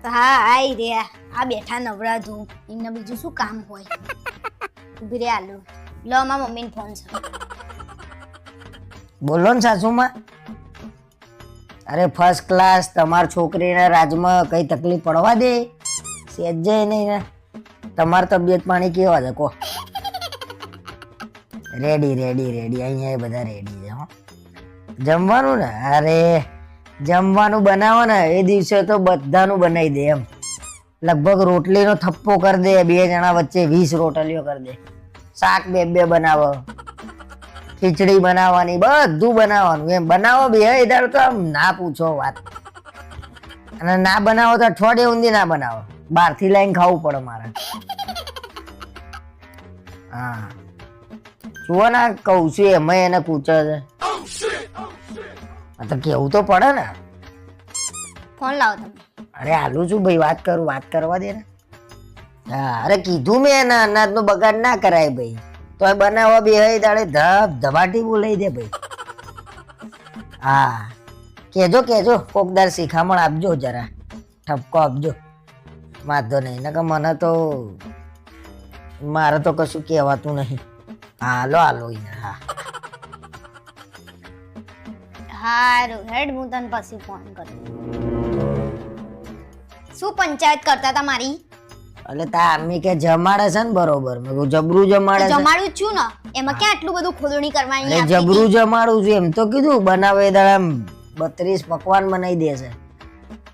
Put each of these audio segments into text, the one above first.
હા આઈ રે આ બેઠા નવરા ધૂ એમને બીજું શું કામ હોય ઉભી રે આલુ લો મારા મમ્મીને ફોન છે બોલો ને સાસુમાં. અરે ફર્સ્ટ ક્લાસ. તમાર છોકરીના રાજમાં કઈ તકલીફ પડવા દે સેજે નહીં ને. તમાર તબિયત પાણી કેવા છે કો? રેડી રેડી રેડી અહીંયા બધા રેડી છે હો. જમવાનું ને અરે જમવાનું બનાવો ને એ દિવસે તો બધાનું બનાવી દે એમ. લગભગ રોટલીનો થપ્પો કરી દે, 2 જણા વચ્ચે 20 રોટલીઓ કરી દે. શાક 2 બનાવો, ખીચડી બનાવવાની, બધું બનાવવાનું એમ. બનાવો બે ઇધર તો આમ ના પૂછો વાત. અને ના બનાવો તો અઠવાડિયે ઊંધી ના બનાવો, બહારથી લાઈને ખાવું પડે મારે. હા જુઓ ને કહું છું એમાં એને પૂછે છે તો કેવું તો પડે ને. ફોન લાવો તમે. અરે હાલું છું ભાઈ, વાત કરું, વાત કરવા દે ને. હા અરે કીધું મેં એના અનાજનો બગાડ ના કરાય ભાઈ. તો એ બનાવવા બે દાડે ધબ ધબાટી બોલાઈ દે ભાઈ. હા કેજો કેજો કોકદાર શિખામણ આપજો, જરા ઠપકો આપજો. વાંધો નહીં ને કે મને તો મારે તો કશું કહેવાતું નહીં. હાલો હાલો હા હારું હેડ હું તને પછી ફોન કરું. શું પંચાયત કરતા હતા મારી? એટલે તા અમ્મી કે જમાડે છે ને બરોબર. મેં કહું જબરું જમાડે છે. જમાડું જ છું ને, એમાં ક્યાં આટલું બધું ખોદણી કરવાની? અરે જબરું જમાડું છું એમ તો કીધું. બનાવે દાડા 32 પકવાન બનાવી દે છે.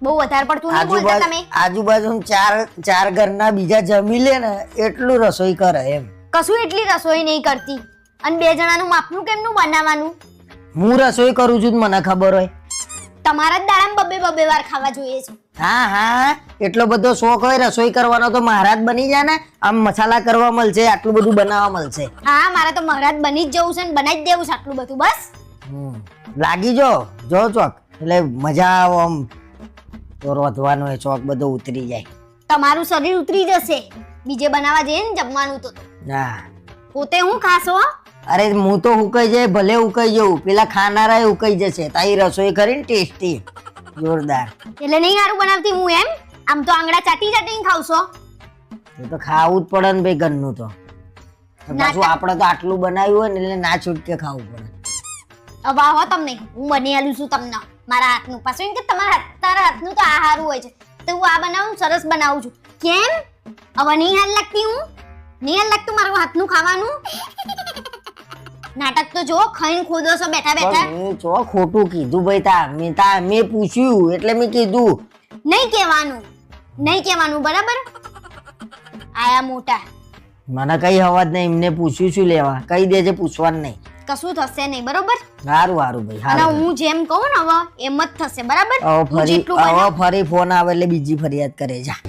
બહુ વધારે પડતું નહીં બોલતા તમે. આજુબાજુ ચાર ઘરના બીજા જમી લે ને એટલું રસોઈ કરે એમ. કશું એટલી રસોઈ નહીં કરતી. અને 2 જણાનું માપનું કેમનું બનાવવાનું? હું રસોઈ કરું છું મને ખબર હોય. તમારા જ દાડામાં 2 વાર ખાવા જોઈએ છે. હા હા એટલો બધો શોખ હોય રસોઈ કરવાનો તો મહારાજ બની જાય ને. આમ મસાલા કરવા મળશે, આટલું બધું બનાવવા મળશે. હા મારે તો મહારાજ બની જ જવું છે ને બનાવી જ દેવું છે આટલું બધું બસ. લાગી જો ચોક એટલે મજા આવે આમ. તો રોધવાનો એ ચોક બધો ઉતરી જાય. તમારું શરીર ઉતરી જશે બીજે બનાવવા જઈએ ને જમવાનું તો. હા પોતે હું ખાશો? અરે હું તો ઉકાઈ જાય, ભલે ઉકાઈ જવું, પેલા ખાનારા ઉકાઈ જશે. તારી રસોઈ કરીને ટેસ્ટી જોરદાર. એટલે નહીં સારું બનાવતી હું એમ? આમ તો આંગળા ચાટી ચાટીને ખાવશો. એ તો ખાવું જ પડે ને ભાઈ ઘરનું તો. પાછું આપણે તો આટલું બનાવ્યું હોય ને એટલે ના છૂટકે ખાવું પડે. હવે આવો તમને હું બની આલું છું તમને મારા હાથનું. પાછું એમ કે તારા હાથનું તો આ સારું હોય છે તો હું આ બનાવું સરસ બનાવું છું. કેમ હવે નહીં હાલ લાગતી? હું નહીં હાલ લાગતું મારું હાથનું ખાવાનું? નાટક તો જો ખાઈને ખોદો છો બેઠા બેઠા. મેં ચો ખોટું કીધું ભાઈ. મેં પૂછ્યું એટલે મેં કીધું. નહીં કહેવાનું બરાબર? આયા મોટા મને કઈ અવાજ નહીં. એમને પૂછ્યું શું લેવા? કહી દેજે પૂછવાનું નહીં. કશું થશે નહીં બરોબર? સારું સારું ભાઈ. અને હું જેમ કહું ને હવે એમ જ થશે બરાબર? હવે ફરી ફોન આવે એટલે બીજી ફરિયાદ કરે જા.